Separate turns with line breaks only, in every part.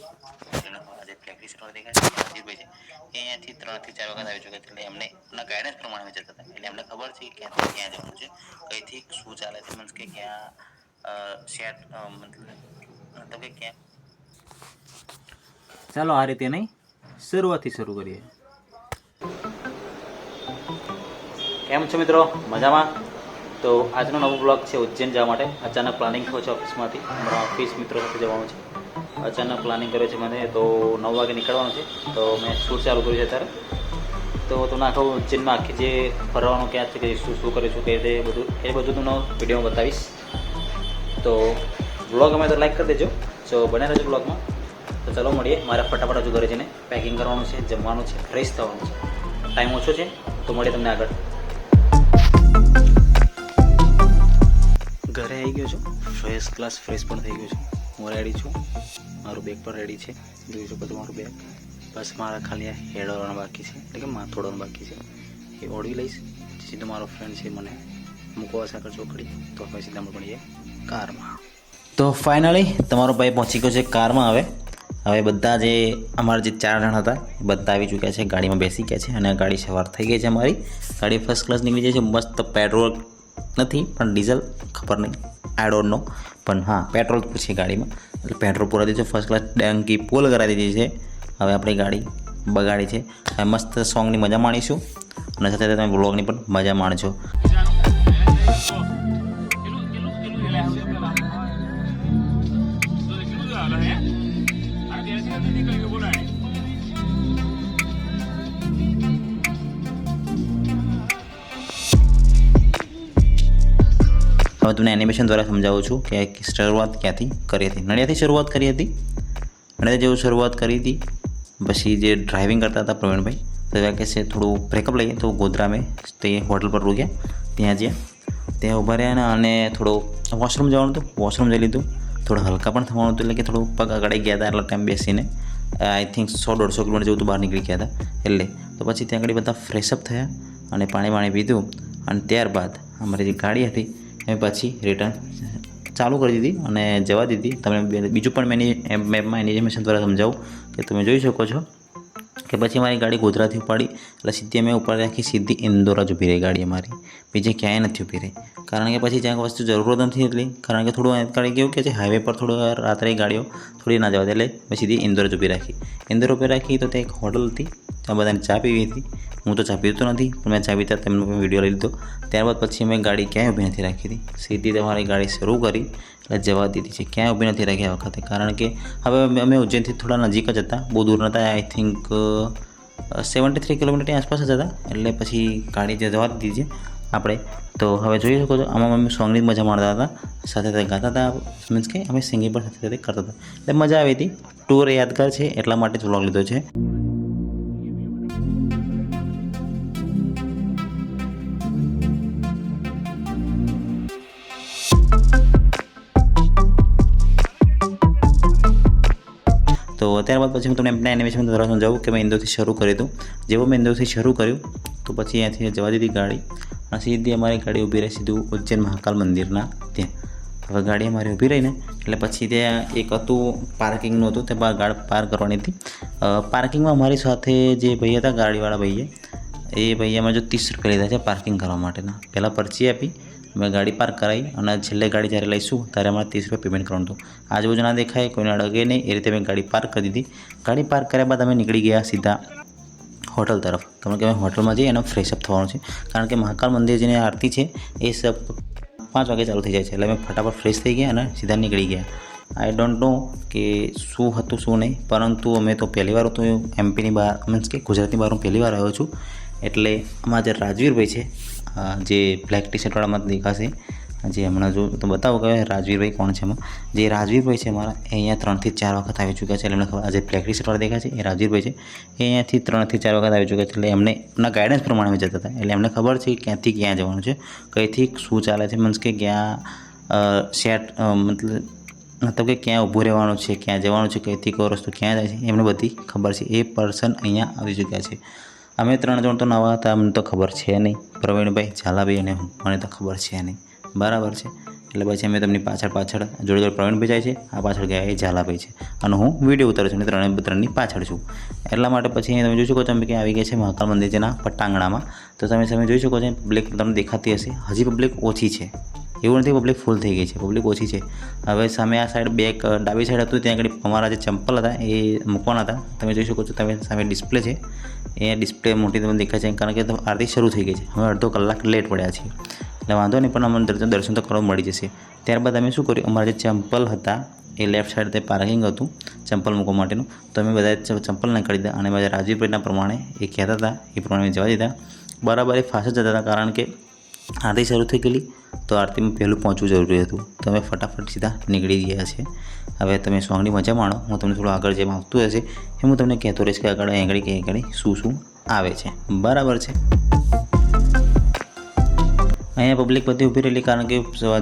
આજે પ્રેક્ટિસ કરવા દેખાય છે રાજીવભાઈ છે એ અહીંયાથી 3 થી 4 વખત આવી ચૂક્યા છે, એટલે એમને એમના ગાઈડન્સ પ્રમાણે જતા હતા, એટલે એમને ખબર છે કે ક્યાંથી ક્યાં જવાનું છે, કઈથી શું ચાલે છે, મીન્સ કે ક્યાં સેટ મતલબ કે ક્યાં. ચાલો આ રીતે નહીં શરૂઆતથી શરૂ કરીએ. કેમ છો મિત્રો, મજામાં? તો આજનો નવો બ્લોગ છે ઉજ્જૈન જવા માટે. અચાનક પ્લાનિંગ થયો છે ઓફિસમાંથી, અમારા ઓફિસ મિત્રો સાથે જવાનું છે. અચાનક પ્લાનિંગ કર્યો છે મને, તો 9 વાગે નીકળવાનું છે. તો મેં શૂટ ચાલુ કર્યું છે અત્યારે. તો તમને આખો ઉજ્જૈનમાં આખી જે ફરવાનું ક્યાં છે, કે શું શું કરીશું, કઈ રીતે બધું તમને વિડીયો બતાવીશ. તો બ્લોગ અમે તો લાઈક કરી દેજો, તો બન્યા રહેજો બ્લોગમાં. તો ચાલો મળીએ. મારે ફટાફટ હજુ ઘરે જઈને પેકિંગ કરવાનું છે, જમવાનું છે, ફ્રેશ થવાનું છે. ટાઈમ ઓછો છે, તો મળીએ તમને આગળ. ઘરે આવી ગયો છું, ફર્સ્ટ ક્લાસ ફ્રેશ પણ થઈ ગયો છું. હું રેડી છું, મારું બેગ પણ રેડી છે. જોઈ શકો છો મારું બેગ. બસ મારા ખાલી હેડ ઓળવાનું બાકી છે, એટલે કે માથું ઓળવાનું બાકી છે. એ ઓળવી લઈશ. સીધો મારો ફ્રેન્ડ છે મને મૂકવા સાકર ચોકડી, તો આપણે સીધા મળીએ કારમાં. તો ફાઇનલી તમારો ભાઈ પહોંચી ગયો છે કારમાં. હવે બધા જે અમારા જે 4 જણ હતા એ બધા આવી ચૂક્યા છે, ગાડીમાં બેસી ગયા છે, અને ગાડી સવાર થઈ ગઈ છે. અમારી ગાડી ફર્સ્ટ ક્લાસ નીકળી જાય છે. મસ્ત પેટ્રોલ નથી પણ ડીઝલ ખબર નહીં, આઈ ડોન્ટ નો, પણ હા પેટ્રોલ પૂછીએ ગાડીમાં, એટલે પેટ્રોલ પૂરા દીધું. ફર્સ્ટ ક્લાસ ડંકી ફૂલ કરાવી દીધી છે. હવે આપણી ગાડી બગાડી છે. હવે મસ્ત સોંગની મજા માણીશું, અને સાથે તમે વ્લોગની પણ મજા માણજો. હવે તમને એનિમેશન દ્વારા સમજાવું છું કે શરૂઆત ક્યાંથી કરી હતી. નડિયાદથી શરૂઆત કરી હતી. નડિયાદ જેવું શરૂઆત કરી હતી. પછી જે ડ્રાઇવિંગ કરતા હતા પ્રવીણભાઈ, તો કે છે થોડું બ્રેકઅપ લઈએ, તો ગોધરા મેં તે હોટલ પર રૂક્યા. ત્યાં ઊભા રહ્યા, અને થોડું વોશરૂમ જવાનું હતું, વોશરૂમ જઈ લીધું. થોડું હલકા પણ થવાનું હતું, એટલે કે થોડું પગ આગળ ગયા હતા. એટલા ટાઈમ બેસીને આઈ થિંક 100-150 કિલોમીટર જેવું તો બહાર નીકળી ગયા હતા. એટલે તો પછી ત્યાં આગળ બધા ફ્રેશઅપ થયા અને પાણી પીધું, અને ત્યારબાદ અમારી જે ગાડી હતી એ પછી રિટર્ન ચાલુ કરી દીધી અને જવા દીધી. તમને બીજું પણ મેં મેપમાં એનિમેશન દ્વારા સમજાવું કે તમે જોઈ શકો છો કે પછી મારી ગાડી ગોધરાથી ઉપાડી, એટલે સીધી અમે ઉપર રાખી, સીધી ઇન્દોર જ ઊભી રહી ગાડી અમારી, બીજે ક્યાંય નથી ઊભી રહી. કારણ કે પછી ત્યાં વસ્તુ જરૂરત નથી એટલી, કારણ કે થોડું ગાડી કેવું કે છે હાઈવે પર થોડું રાત્રે ગાડીઓ થોડી ના જવા દે, એટલે મેં સીધી ઇન્દોર જ ઊભી રાખી. ઇન્દોર ઊભી રાખી તો ત્યાં એક હોટલ હતી, ત્યાં બધાને ચા પીવી હતી. હું તો ચા પીતો નથી, પણ મેં ચા પીતા તેમનો વિડીયો લઈ લીધો. ત્યારબાદ પછી અમે ગાડી ક્યાંય ઊભી નથી રાખી હતી, સીધી તમારી ગાડી શરૂ કરી એટલે જવા દીધી છે. ક્યાંય ઊભી નથી રાખી આ વખતે, કારણ કે હવે અમે ઉજ્જૈનથી થોડા નજીક જ હતા, બહુ દૂર નહોતા. આઈ થિંક 73 કિલોમીટરની આસપાસ જ હતા, એટલે પછી ગાડી જવા દીધી છે આપણે. તો હવે જોઈ શકો છો, આમાં અમે સોંગની મજા માણતા હતા, સાથે સાથે ગાતા હતા. મીન્સ કે અમે સિંગિંગ પણ સાથે સાથે કરતા હતા, એટલે મજા આવી હતી. ટૂર યાદગાર છે, એટલા માટે જ વ્લોગ લીધો છે. તો ત્યારબાદ પછી હું તમને એમના એનિમેશન દ્વારા સમજાવું કે મેં ઇન્દોરથી શરૂ કર્યું હતું. જેવો મેં ઇન્દોરથી શરૂ કર્યું, તો પછી અહીંયાથી જવા દીધી ગાડી, અને સીધી અમારી ગાડી ઊભી રહી સીધું ઉજ્જૈન મહાકાલ મંદિરના ત્યાં. હવે ગાડી અમારી ઊભી રહીને એટલે પછી ત્યાં એક હતું પાર્કિંગનું હતું, તે ગાડી પાર્ક કરવાની હતી. પાર્કિંગમાં અમારી સાથે જે ભાઈ હતા, ગાડીવાળા ભાઈએ, એ ભાઈએ અમે જો 30 રૂપિયા લીધા છે પાર્કિંગ કરવા માટેના. પહેલાં પરચી આપી, મેં ગાડી પાર્ક કરાવી, અને છેલ્લે ગાડી જ્યારે લઈશું ત્યારે અમારે 30 રૂપિયા પેમેન્ટ કરવાનું હતું. આજુબાજુ ના દેખાય, કોઈને અડગે નહીં, એ રીતે મેં ગાડી પાર્ક કરી દીધી. ગાડી પાર્ક કર્યા બાદ અમે નીકળી ગયા સીધા હોટલ તરફ, કારણ કે અમે હોટલમાં જઈએ એનો ફ્રેશઅપ થવાનું છે. કારણ કે મહાકાલ મંદિર જેની આરતી છે એ 5 વાગે ચાલુ થઈ જાય છે, એટલે અમે ફટાફટ ફ્રેશ થઈ ગયા અને સીધા નીકળી ગયા. આઈ ડોન્ટ નો કે શું હતું શું નહીં, પરંતુ અમે તો પહેલી વાર તો એમપીની બહાર, મીન્સ કે ગુજરાતની બહાર હું પહેલી વાર આવ્યો છું. એટલે આમાં જે રાજવીરભાઈ છે, જે બ્લેક ટી શર્ટવાળામાં દેખાશે, જે હમણાં જો તો બતાવો કે રાજવીરભાઈ કોણ છે. એમાં જે રાજવીરભાઈ છે મારા, એ અહીંયા 3 થી 4 વખત આવી ચૂક્યા છે. એટલે એમને ખબર, આજે બ્લેક ટી શર્ટવાળા દેખાય છે એ રાજવીરભાઈ છે. એ અહીંયાથી 3 થી 4 વખત આવી ચૂક્યા છે, એટલે એમને એમના ગાઈડન્સ પ્રમાણે અમે જતા હતા. એટલે એમને ખબર છે કે ક્યાંથી ક્યાં જવાનું છે, કઈથી શું ચાલે છે, મીન્સ કે ક્યાં સેટ, મતલબ કે ક્યાં ઊભું રહેવાનું છે, ક્યાં જવાનું છે, કઈથી કયો રસ્તો ક્યાં જાય છે, એમને બધી ખબર છે. એ પર્સન અહીંયા આવી ચૂક્યા છે. અમે 3 જણ તો નવા હતા, અમને તો ખબર છે નહીં. પ્રવીણભાઈ, ઝાલાભાઈ અને મને તો ખબર છે નહીં, બરાબર છે. એટલે પછી અમે તેમની પાછળ જોડે જોડે પ્રવીણભાઈ જાય છે, આ પાછળ ગયા એ ઝાલાભાઈ છે અને હું વિડીયો ઉતારું છું અને ત્રણની પાછળ છું. એટલા માટે પછી તમે જોઈ શકો છો અમે કે આવી ગયા છે મહાકાલ મંદિરના પટાંગણામાં. તો તમે જોઈ શકો છો પબ્લિક તમને દેખાતી હશે, હજી પબ્લિક ઓછી છે, એવું નથી પબ્લિક ફૂલ થઈ ગઈ છે, પબ્લિક ઓછી છે. હવે સામે આ સાઈડ બેક ડાબી સાઈડ હતું ત્યાં આગળ અમારા જે ચંપલ હતા એ મૂકવાના હતા. તમે જોઈ શકો છો, તમે સામે ડિસ્પ્લે છે, એ ડિસ્પ્લે મોટી તમને દેખાય છે કારણ કે આરતી શરૂ થઈ ગઈ છે. હવે અડધો કલાક લેટ પડ્યા છીએ એટલે વાંધો નહીં, પણ અમને દર્શન તો કરવા મળી જશે. ત્યારબાદ અમે શું કર્યું, અમારા જે ચંપલ હતા એ લેફ્ટ સાઈડ તે પાર્કિંગ હતું ચંપલ મૂકવા માટેનું, તો અમે બધા ચંપલ નાખી દીધા અને બધા રાજવીભાઈના પ્રમાણે એ કહેતા હતા એ પ્રમાણે જવા દીધા. બરાબર એ ફાસ્ટ જતા હતા કારણ કે આરતી શરૂ થઈ ગયેલી, તો આરતીમાં પહેલું પહોંચવું જરૂરી હતું. તો અમે ફટાફટ સીધા નીકળી ગયા છે. હવે તમે સોંગની મજા માણો, હું તમને થોડું આગળ જેમ આવતું હશે એ હું તમને કહેતો રહીશ કે આગળ શું આવે છે. બરાબર છે. અહીંયા પબ્લિક બધી ઊભી રહેલી કારણ કે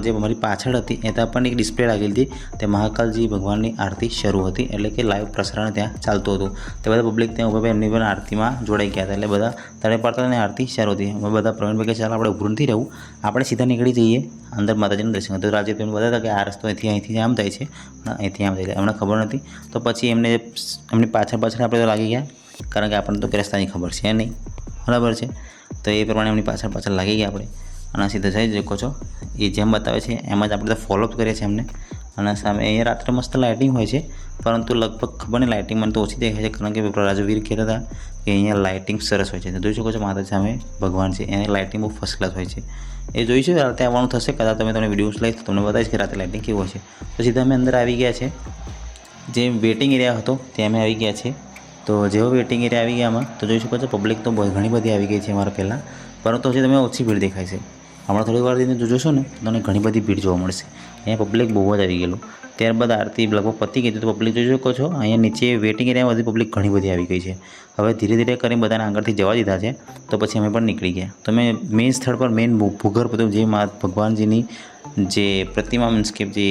જે અમારી પાછળ હતી એ તો આપણને એક ડિસ્પ્લે લાગેલી હતી, તે મહાકાલજી ભગવાનની આરતી શરૂ હતી, એટલે કે લાઈવ પ્રસારણ ત્યાં ચાલતું હતું. તે બધા પબ્લિક ત્યાં ઊભા એમની પણ આરતીમાં જોડાઈ ગયા હતા, એટલે બધા તળે પડતા અને આરતી શરૂ હતી. અમે બધા પ્રવીણભાઈ કે ચાલ આપણે ઊભું નથી રહેવું, આપણે સીધા નીકળી જઈએ અંદર માતાજીનું દર્શન. તો રાજે તેમને બધા હતા કે આ રસ્તો અહીંથી આમ જાય છે, અહીંથી આમ જાય છે, અમને ખબર નથી. તો પછી એમની પાછળ આપણે તો લાગી ગયા કારણ કે આપણને તો રસ્તાની ખબર છે નહીં, બરાબર છે. તો એ પ્રમાણે એમની પાછળ લાગી ગયા આપણે અને સીધા જઈ શકો છો. એ જેમ બતાવે છે એમ જ આપણે તો ફોલોઅપ કરીએ છીએ એમને. અને સામે અહીંયા રાત્રે મસ્ત લાઇટિંગ હોય છે, પરંતુ લગભગ ખબર નહીં લાઇટિંગ મને તો ઓછી દેખાય છે કારણ કે રાજવીર કહેતા હતા કે અહીંયા લાઇટિંગ સરસ હોય છે. જોઈ શકો છો માતાજી સામે ભગવાન છે, એની લાઇટિંગ બહુ ફર્સ્ટ ક્લાસ હોય છે. એ જોઈશું રાતે આવવાનું થશે, કદાચ તમને વિડીયોઝ લઈશ તો તમને બતાવીશ કે રાતે લાઇટિંગ કેવું હોય છે. તો સીધા અમે અંદર આવી ગયા છે, જે વેટિંગ એરિયા હતો ત્યાં અમે આવી ગયા છે. તો જેવો વેટિંગ એરિયા આવી ગયા આમાં તો જોઈ શકો છો પબ્લિક તો ઘણી બધી આવી ગઈ છે અમારા પહેલાં, પરંતુ હજી તમે ઓછી ભીડ દેખાય છે. હમણાં થોડી વાર જઈને જોશો ને તો તમને ઘણી બધી ભીડ જોવા મળશે. અહીંયા પબ્લિક બહુ જ આવી ગયેલું. ત્યારબાદ આરતી લગભગ પતી ગઈ તો પબ્લિક જોઈ શકો છો અહીંયા નીચે વેટિંગ એરિયામાં બધી પબ્લિક ઘણી બધી આવી ગઈ છે. હવે ધીરે ધીરે કરીને બધાને આગળથી જવા દીધા છે, તો પછી અમે પણ નીકળી ગયા. તો મેં મેઇન સ્થળ પર મેઇન ભૂગર્ભ હતું, જે ભગવાનજીની જે પ્રતિમા મીન્સ કે જે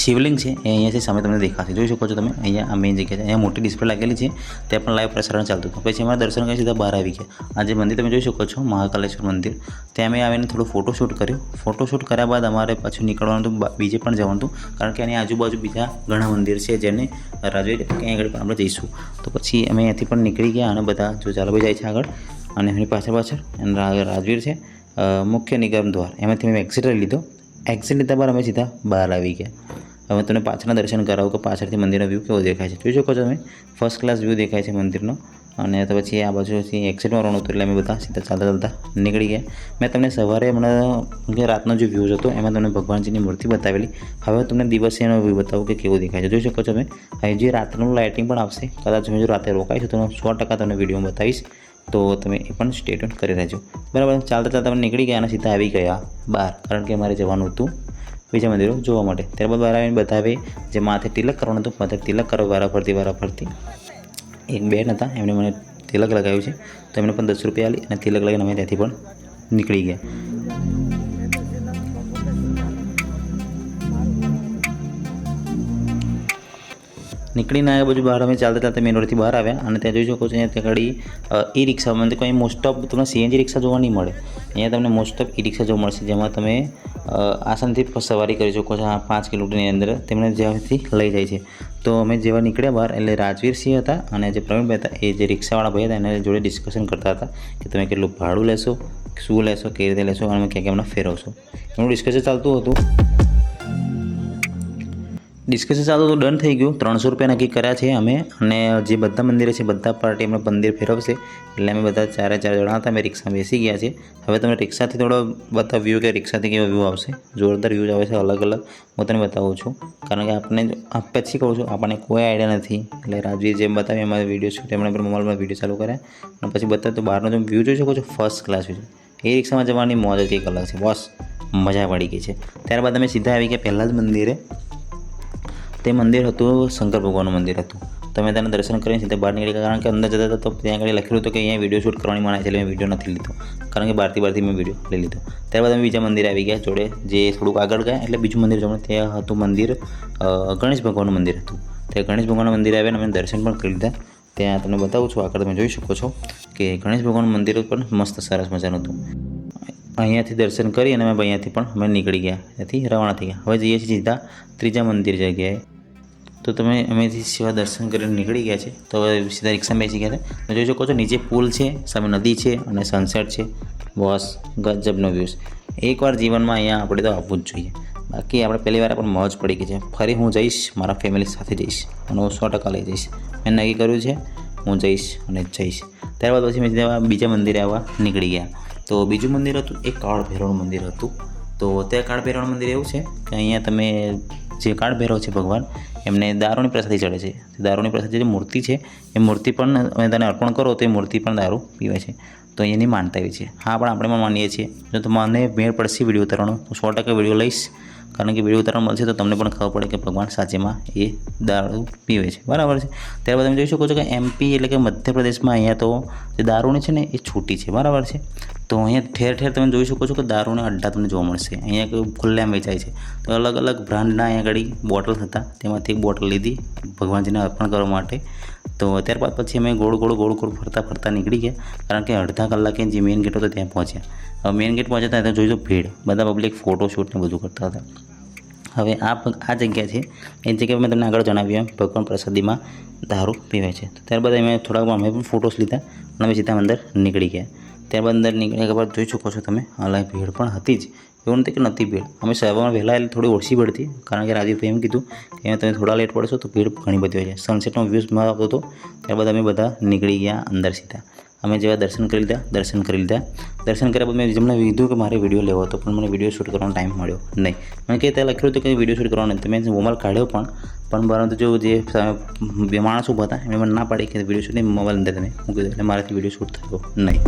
શિવલિંગ છે એ અહીંયાથી સામે તમને દેખાશે. જોઈ શકો છો તમે અહીંયા આ મેઇન જગ્યા છે, અહીંયા મોટી ડિસ્પ્લે લાગેલી છે, ત્યાં પણ લાઈવ પ્રસારણ ચાલતું હતું. પછી અમારા દર્શન કરી સીધા બહાર આવી ગયા. આ જે મંદિર તમે જોઈ શકો છો મહાકાલેશ્વર મંદિર, ત્યાં અમે આવીને થોડું ફોટોશૂટ કર્યું. ફોટોશૂટ કર્યા બાદ અમારે પાછું નીકળવાનું હતું, બીજે પણ જવાનું હતું કારણ કે એની આજુબાજુ બીજા ઘણા મંદિર છે જેને રાજવી ક્યાં આગળ પણ આપણે જઈશું. તો પછી અમે અહીંયાથી પણ નીકળી ગયા અને બધા જો ઝાલાભાઈ જાય છે આગળ અને એમની પાછળ અને રાજવીર છે મુખ્ય નિગમ દ્વાર, એમાંથી મેં એક્ઝિટ લીધો. એક્ઝિટ લીધા બાદ અમે સીધા બહાર આવી ગયા. હવે તમને પાછળના દર્શન કરાવું કે પાછળથી મંદિરનો વ્યૂ કેવો દેખાય છે. જોઈ શકો છો તમે ફર્સ્ટ ક્લાસ વ્યૂ દેખાય છે મંદિરનો. અને તો પછી આ બાજુથી એક્ઝિટમાં રહેવાનું હતું એટલે અમે બધા સીધા ચાલતા નીકળી ગયા. મેં તમને સવારે હમણાં રાતનો જે વ્યૂઝ હતો એમાં તમને ભગવાનજીની મૂર્તિ બતાવેલી. હવે તમને દિવસેનો વ્યૂ બતાવું કે કેવો દેખાય છે. જોઈ શકો છો તમે હજી રાતનું લાઇટિંગ પણ આવશે, કદાચ હું જો રાતે રોકાઈશું તો 100% તમને વિડીયોમાં બતાવીશ, તો તમે એ પણ સ્ટે ટ્યુન કરી રહેજો. બરાબર. ચાલતા તમે નીકળી ગયા અને સીધા આવી ગયા બહાર કારણ કે અમારે જવાનું હતું બીજા મંદિરો જોવા માટે. ત્યારબાદ બહાર આવીને બતાવે જે માથે તિલક કરવાનું હતું, માથે તિલક કરો વારાફરતી. એક બેન હતા એમણે મને તિલક લગાવ્યું છે, તો એમને પણ 10 રૂપિયા આપી અને તિલક લગાવીને અમે ત્યાંથી પણ નીકળી ગયા. નીકળીને આવ્યા બાજુ બહાર અમે ચાલતા મેઇન રોડથી બહાર આવ્યા અને ત્યાં જોઈ શકો છો અહીંયા ત્યાં આગળ ઈ રિક્ષા મને કોઈ મોસ્ટ ઓફ તમને સીએનજી રિક્ષા જોવા નહીં મળે. અહીંયા તમને મોસ્ટ ઓફ ઈ રિક્ષા જોવા મળશે, જેમાં તમે આસાનથી સવારી કરી શકો છો. આ 5 કિલોમીટરની અંદર તેમને જ્યાંથી લઈ જાય છે. તો અમે જેવા નીકળ્યા બહાર એટલે રાજવીરસિંહ હતા અને જે પ્રવીણભાઈ હતા એ જે રિક્ષાવાળા ભાઈ હતા એના જોડે ડિસ્કશન કરતા હતા કે તમે કેટલું ભાડું લેશો, શું લેશો, કેવી રીતે લેશો અને ક્યાં એમને ફેરવશો, એનું ડિસ્કશન ચાલતું હતું. ડિસ્કશન ચાલતું તો ડન થઈ ગયું. 300 રૂપિયા નક્કી કર્યા છે અમે અને જે બધા મંદિરે છે બધા પાર્ટી એમને મંદિર ફેરવશે એટલે અમે બધા 4 જણા હતા. અમે રિક્ષામાં બેસી ગયા છે. હવે તમને રિક્ષાથી થોડો બતાવ્યું કે રિક્ષાથી કેવો વ્યૂ આવશે. જોરદાર વ્યૂ આવે છે, અલગ અલગ હું તમને બતાવું છું કારણ કે આપણે પછી કહું છું આપણને કોઈ આઈડિયા નથી. એટલે રાજવીર જેમ બતાવી અમારે વિડીયો શૂટ એમણે પણ મોબાઈલમાં વિડીયો ચાલુ કર્યા અને પછી બતાવ્યું તો બહારનો જો વ્યૂ જોઈ શકો છો ફર્સ્ટ ક્લાસ વ્યૂ છે. એ રિક્ષામાં જવાની મોજ જ એક અલગ છે, બસ મજા પડી ગઈ છે. ત્યારબાદ અમે સીધા આવી ગયા પહેલાં જ મંદિરે. તે મંદિર હતું શંકર ભગવાનનું મંદિર હતું. તમે તેના દર્શન કરીને સીધા બહાર નીકળી ગયા કારણ કે અંદર જતા હતા તો ત્યાં આગળ લખેલું હતું કે અહીંયા વિડીયો શૂટ કરવાની મનાય છે એટલે મેં વિડીયો નથી લીધો કારણ કે બહારથી મેં વિડીયો લઈ લીધો. ત્યારબાદ અમે બીજા મંદિરે આવી ગયા જોડે, જે થોડુંક આગળ ગયા એટલે બીજું મંદિર જવાનું. ત્યાં હતું મંદિર ગણેશ ભગવાનનું મંદિર હતું. ત્યાં ગણેશ ભગવાનના મંદિરે આવીને અમે દર્શન પણ કરી લીધા. ત્યાં તમને બતાવું છું, આગળ તમે જોઈ શકો છો કે ગણેશ ભગવાનનું મંદિર પણ મસ્ત સરસ મજાનું હતું. અહીંયાથી દર્શન કરી અને અમે અહીંયાથી પણ અમે નીકળી ગયા, ત્યાંથી રવાના થઈ ગયા. હવે જઈએ છીએ સીધા ત્રીજા મંદિર જગ્યાએ. તો તમે અમેથી સેવા દર્શન કરીને નીકળી ગયા છે. તો હવે સીધા રિક્ષામાં બેસી ગયા હતા. તમે જોઈ શકો છો નીચે પુલ છે, સામે નદી છે અને સનસેટ છે. બસ ગજબનો વ્યૂઝ. એકવાર જીવનમાં અહીંયા આપણે તો આવવું જ જોઈએ. બાકી આપણે પહેલી વાર પણ મોજ પડી ગઈ છે. ફરી હું જઈશ, મારા ફેમિલી સાથે જઈશ અને હું 100% લઈ જઈશ. મેં નક્કી કર્યું છે, હું જઈશ અને જઈશ. ત્યારબાદ પછી મેં બીજા મંદિરે આવવા નીકળી ગયા. તો બીજું મંદિર હતું એ કાળ ભૈરવનું મંદિર હતું. તો ત્યાં કાળ ભૈરવનું મંદિર એવું છે કે અહીંયા તમે જે કાળ ભૈરવ છે ભગવાન, એમને દારૂની પ્રસાદી ચડે છે. દારૂની પ્રસાદી જે મૂર્તિ છે એ મૂર્તિ પણ તમે તેને અર્પણ કરો તો એ મૂર્તિ પણ દારૂ પીવે છે. તો એની માનતા એવી છે. હા, પણ આપણે પણ માનીએ છીએ. જો તમને મેળ પડશે વિડીયો ઉતારવાનો, હું 100% વિડીયો લઈશ. કારણ કે વિડીયો ઉતારવા મળશે તો તમને પણ ખબર પડે કે ભગવાન સાચેમાં એ દારૂ પીવે છે. બરાબર છે. ત્યારબાદ તમે જોઈ શકો છો કે MP એટલે કે મધ્યપ્રદેશમાં અહીંયા તો જે દારૂની છે ને એ છૂટી છે. બરાબર છે. તો અહીંયા ઠેર ઠેર તમે જોઈ શકો છો કે દારૂના અડ્ડા તમને જોવા મળશે. અહીંયા ખુલ્લેઆમ વેચાય છે. તો અલગ અલગ બ્રાન્ડના અહીંયા આગળ બોટલ હતા, તેમાંથી એક બોટલ લીધી ભગવાનજીને અર્પણ કરવા માટે. તો ત્યારબાદ પછી અમે ગોળ ફરતા નીકળી ગયા. કારણ કે અડધા કલાકે જે મેઇન ગેટ હતો ત્યાં પહોંચ્યા. હવે મેઇન ગેટ પહોંચ્યા ત્યાં જોઈ લો ભીડ, બધા પબ્લિક ફોટોશૂટ ને બધું કરતા હતા. હવે આ જગ્યા છે, એ જગ્યાએ મેં તમને આગળ જણાવ્યું એમ ભગવાન પ્રસાદીમાં દારૂ પીવે છે. ત્યારબાદ અમે અમે પણ ફોટોસ લીધા અને અમે સીધા અંદર નીકળી ગયા. ત્યારબાદ અંદર નીકળ્યા બાદ જોઈ શકો છો તમે, અલાય ભીડ પણ હતી જ, એવું નથી કે નથી ભીડ. અમે સવારમાં વહેલા એટલે થોડી ઓછી ભીડ હતી, કારણ કે રાજુભાઈ એમ કીધું કે તમે થોડા લેટ પડશો તો ભીડ ઘણી બધી હોય છે. સનસેટનો વ્યૂઝ આવતો હતો. ત્યારબાદ અમે બધા નીકળી ગયા અંદર સીધા. અમે જેવા દર્શન કરી લીધા. દર્શન કર્યા બાદ મેં જેમને કીધું કે મારે વિડીયો લેવો હતો, પણ મને વિડીયો શૂટ કરવાનો ટાઈમ મળ્યો નહીં. મેં કે ત્યાં લખ્યું હતું કે વિડીયો શૂટ કરવાનો નહીં. મેં મોબાઈલ કાઢ્યો પણ પરંતુ જો જે બે માણસ ઊભા હતા એમને મને ના પાડી કે વિડીયો શૂટ નહીં, મોબાઈલ અંદર તમે મૂકી દો. એટલે મારાથી વિડીયો શૂટ થયો નહીં.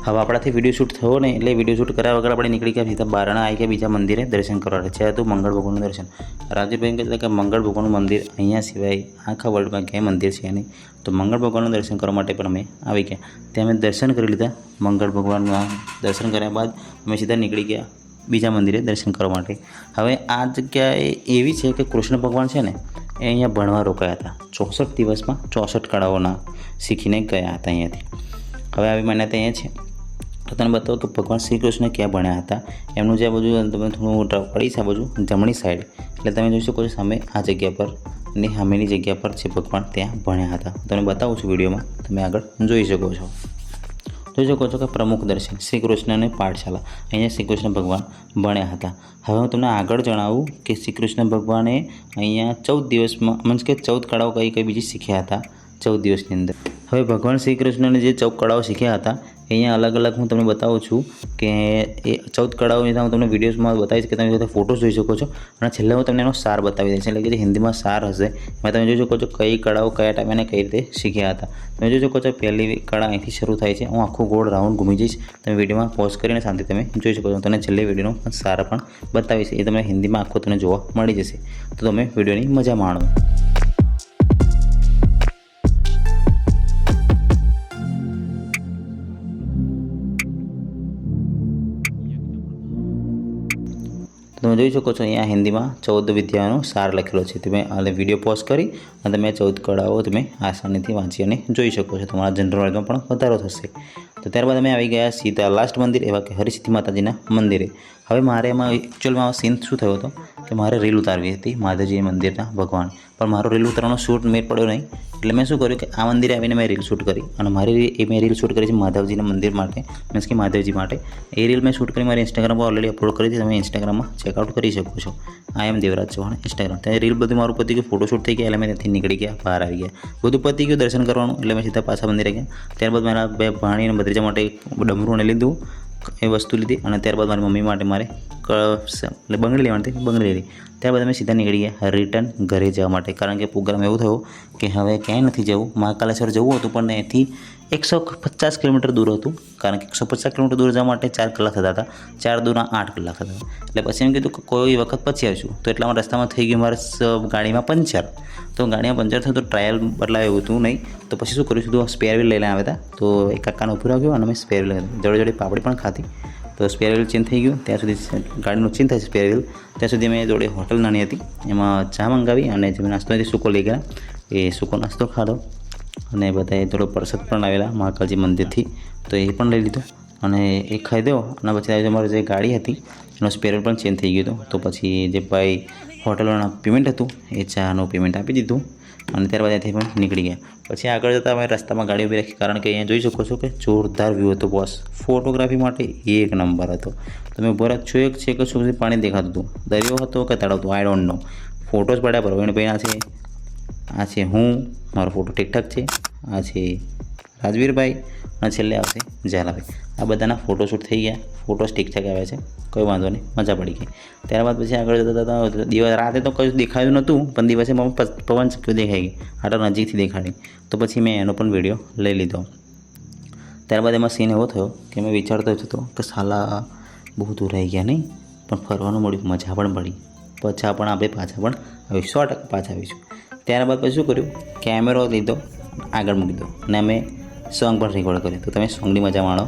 હવે આપણાથી વિડીયો શૂટ થયો નહીં એટલે વિડીયો શૂટ કર્યા વગર આપણે નીકળી ગયા સીધા બારણા આવી ગયા બીજા મંદિરે દર્શન કરવા. છે હતું મંગળ ભગવાનનું દર્શન. રાજુભાઈ કહેતા કે મંગળ ભગવાનનું મંદિર અહીંયા સિવાય આખા વર્લ્ડમાં ક્યાંય મંદિર છે નહીં. તો મંગળ ભગવાનનું દર્શન કરવા માટે પણ અમે આવી ગયા. ત્યાં અમે દર્શન કરી લીધા. મંગળ ભગવાનના દર્શન કર્યા બાદ અમે સીધા નીકળી ગયા બીજા મંદિરે દર્શન કરવા માટે. હવે આ જગ્યા એવી છે કે કૃષ્ણ ભગવાન છે ને એ અહીંયા ભણવા રોકાયા હતા. 64 દિવસમાં 64 કળાઓના શીખીને ગયા હતા અહીંયાથી. હવે આવી માન્યતા અહીંયા છે. તો તને બતાવો કે ભગવાન શ્રી કૃષ્ણ ક્યાં ભણ્યા હતા. એમનું જે બાજુ તમે થોડું પડી છે આ બાજુ જમણી સાઈડ, એટલે તમે જોઈ શકો છો સામે આ જગ્યા પર ને સામેની જગ્યા પર છે ભગવાન ત્યાં ભણ્યા હતા. તમને બતાવું છું વિડીયોમાં, તમે આગળ જોઈ શકો છો. જોઈ શકો છો કે પ્રમુખ દર્શન શ્રી કૃષ્ણની પાઠશાલા, અહીંયા શ્રી કૃષ્ણ ભગવાન ભણ્યા હતા. હવે હું તમને આગળ જણાવું કે શ્રી કૃષ્ણ ભગવાને અહીંયા 14 દિવસમાં મીન્સ કે 14 કળાઓ કઈ બીજી શીખ્યા હતા 14 દિવસની અંદર. હવે ભગવાન શ્રી કૃષ્ણને જે 14 કળાઓ શીખ્યા હતા અહીંયા અલગ અલગ હું તમને બતાવું છું કે એ 14 કળાઓની હું તમને વિડીયોઝમાં બતાવીશ કે તમે ફોટોસ જોઈ શકો છો. અને છેલ્લે હું તમને એનો સાર બતાવી દઈશ, એટલે કે જે હિન્દીમાં સાર હશે એમાં તમે જોઈ શકો છો કઈ કળાઓ કયા ટાઈમે અને કઈ રીતે શીખ્યા હતા. તમે જોઈ શકો છો પહેલી કળા અહીંથી શરૂ થાય છે. હું આખું ગોળ રાઉન્ડ ઘૂમી જઈશ, તમે વિડીયોમાં પોઝ કરીને શાંતિ તમે જોઈ શકો છો. તમને છેલ્લે વિડીયોનો સાર પણ બતાવીશ, એ તમને હિન્દીમાં આખો તમને જોવા મળી જશે. તો તમે વિડીયોની મજા માણો. તમે જોઈ શકો છો અહીંયા હિન્દીમાં 14 વિદ્યાનો સાર લખેલો છે. તમે આ વિડીયો પોઝ કરી અને તમે 14 કળાઓ તમે આસાનીથી વાંચી અને જોઈ શકો છો. તમારા જનરલ નોલેજમાં પણ વધારો થશે. તો ત્યારબાદ અમે આવી ગયા સીધા લાસ્ટ મંદિર એવા કે હરિસિદ્ધિ માતાજીના મંદિરે. હવે મારે એમાં એકચ્યુઅલમાં સીન શું થયો હતો કે મારે રીલ ઉતારવી હતી માતાજી મંદિરના ભગવાન, પણ મારો રીલ ઉતારવાનો શૂટ મેળ પડ્યો નહીં. એટલે મેં શું કર્યું કે આ મંદિરે આવીને મેં રીલ શૂટ કરી અને મેં રીલ શૂટ કરી છે માધવજીના મંદિર માટે, મીન્સ કે મહાદેવજી માટે. એ રીલ મેં શૂટ કરી મારી ઇન્સ્ટાગ્રામ પર ઓલરેડી અપલોડ કરી હતી. તમે ઇન્સ્ટાગ્રામમાં ચેકઆઉટ કરી શકો છો. આઈ એમ દેવરાજ ચૌહાણ ઇન્સ્ટાગ્રામ. ત્યાં રીલ બધું મારું પતી ગયું, ફોટોશૂટ થઈ ગયા એટલે મેં ત્યાંથી નીકળી ગયા, બહાર આવી ગયા. બધું પતી ગયું દર્શન કરવાનું એટલે મેં સીધા પાછા મંદિરે ગયા. ત્યારબાદ મારા બે ભાણી અને ભત્રીજા માટે ડમરુને લીધું, એ વસ્તુ લીધી અને ત્યારબાદ મારી મમ્મી માટે મારે એટલે બંગડી લેવાની હતી, બંગડી લીધી. ત્યારબાદ અમે સીધા નીકળી ગયા રિટર્ન ઘરે જવા માટે, કારણ કે પ્રોગ્રામ એવો થયો કે હવે ક્યાંય નથી જવું. મહાકાલેશ્વર જવું હતું પણ એથી 150 કિલોમીટર દૂર હતું, કારણ કે 150 કિલોમીટર દૂર જવા માટે 4 કલાક થતા હતા. 4 દૂરના 8 કલાક થતા હતા. એટલે પછી એમ કીધું કે કોઈ વખત પછી આવીશું. તો એટલામાં રસ્તામાં થઈ ગયું મારે ગાડીમાં પંચર. તો ગાડીમાં પંચર થયું તો ટ્રાયલ બદલાવ્યું હતું નહીં. તો પછી શું કર્યું, સીધું સ્પેર વ્હીલ લઈને આવ્યા હતા. તો એક કાકાને ઊભું રાખ્યું અને અમે સ્પેર વ્હીલ જોડે પાપડી પણ ખાધી. તો સ્પેર વ્હીલ ચેન્જ થઈ ગયું. ત્યાં સુધી ગાડીનું ચેન્જ થાય સ્પેર વ્હીલ, ત્યાં સુધી અમે જોડે હોટલ નાની હતી એમાં ચા મંગાવી અને જે નાસ્તો હતી સૂકો લઈ ગયા, એ સૂકો નાસ્તો ખાધો. અને બધાએ થોડો પ્રસાદ પણ લાવેલા મહાકાલજી મંદિરથી, તો એ પણ લઈ લીધો અને એ ખાઈ દો. અને પછી અમારી જે ગાડી હતી એનો સ્પેર પણ ચેન્જ થઈ ગયો હતો, તો પછી જે ભાઈ હોટલવાળા પેમેન્ટ હતું એ ચાનું પેમેન્ટ આપી દીધું અને ત્યારબાદ ત્યાંથી પણ નીકળી ગયા. પછી આગળ જતાં અમે રસ્તામાં ગાડી ઊભી રાખી, કારણ કે અહીંયા જોઈ શકો છો કે જોરદાર વ્યૂ હતો બોસ. ફોટોગ્રાફી માટે એક નંબર હતો. તમે ઊભા રહો છો એક છે કે શું પાણી દેખાતું હતું, દરિયો હતો કે તળાવ હતું, આઈ ડોન્ટ નો. ફોટોસ પડ્યા પ્રવીણભાઈના છે, આ છે હું, મારો ફોટો ઠીકઠાક છે, આ છે રાજવીરભાઈ અને છેલ્લે આવશે ઝાલાભાઈ. આ બધાના ફોટોશૂટ થઈ ગયા, ફોટોસ ઠીકઠાક આવે છે, કોઈ વાંધો નહીં, મજા પડી ગઈ. ત્યારબાદ પછી આગળ જતા દિવસ રાતે તો કશું દેખાયું નહોતું, પણ દિવસે પવન ચક્કીઓ દેખાઈ ગઈ, આટલા નજીકથી દેખાડી, તો પછી મેં એનો પણ વિડીયો લઈ લીધો. ત્યારબાદ એમાં સીન એવો થયો કે મેં વિચારતો હતો કે સાલા બહુ દૂર આવી ગયા નહીં, પણ ફરવાનું મળ્યું, મજા પણ પડી. પાછા પણ આપણે પાછા પણ આવીશું, 100% પાછા આવીશું. ત્યારબાદ પછી શું કર્યું, કેમેરો લીધો, આગળ મૂકી દો અને અમે સોંગ પણ રેકોર્ડ કર્યું. તો તમે સોંગની મજા માણો.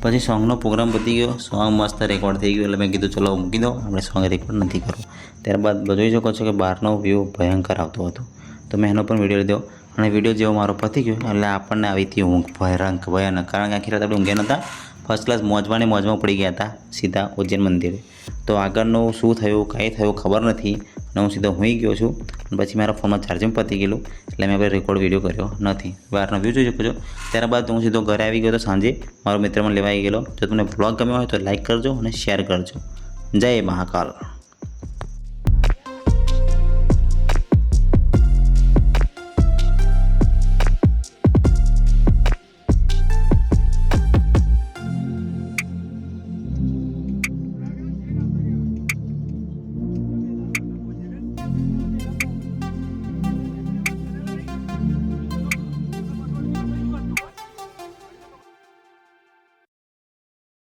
પછી સોંગનો પ્રોગ્રામ પતી ગયો, સોંગ મસ્ત રેકોર્ડ થઈ ગયું, એટલે મેં કીધું ચલો મૂકી દો, આપણે સોંગ રેકોર્ડ નથી કરવું. ત્યારબાદ જોઈ શકો છો કે બહારનો વ્યૂ ભયંકર આવતો હતો, તો મેં એનો પણ વિડીયો લીધો. અને વિડીયો જેવો મારો પતી ગયો એટલે આપણને આવી હતી ઊંઘ ભયાનક, કારણ કે આખી રાત આપણે ઊંઘ્યા નહોતા, ફર્સ્ટ ક્લાસ મોજમાં પડી ગયા હતા સીધા ઉજ્જૈન મંદિરે. તો આગળનું શું થયું, કાંઈ થયું ખબર નથી, અને હું સીધો હોઈ ગયો છું. પછી મારા ફોનમાં ચાર્જિંગ પતી ગયેલું, એટલે મેં આપણે રેકોર્ડ વિડીયો કર્યો નથી. બહારનો વ્યૂ જોઈ શકો છો. ત્યારબાદ હું સીધો ઘરે આવી ગયો તો સાંજે મારો મિત્ર મને લેવા આવી ગયેલો. જો તમને બ્લોગ ગમ્યો હોય તો લાઈક કરજો અને શેર કરજો. જય મહાકાલ.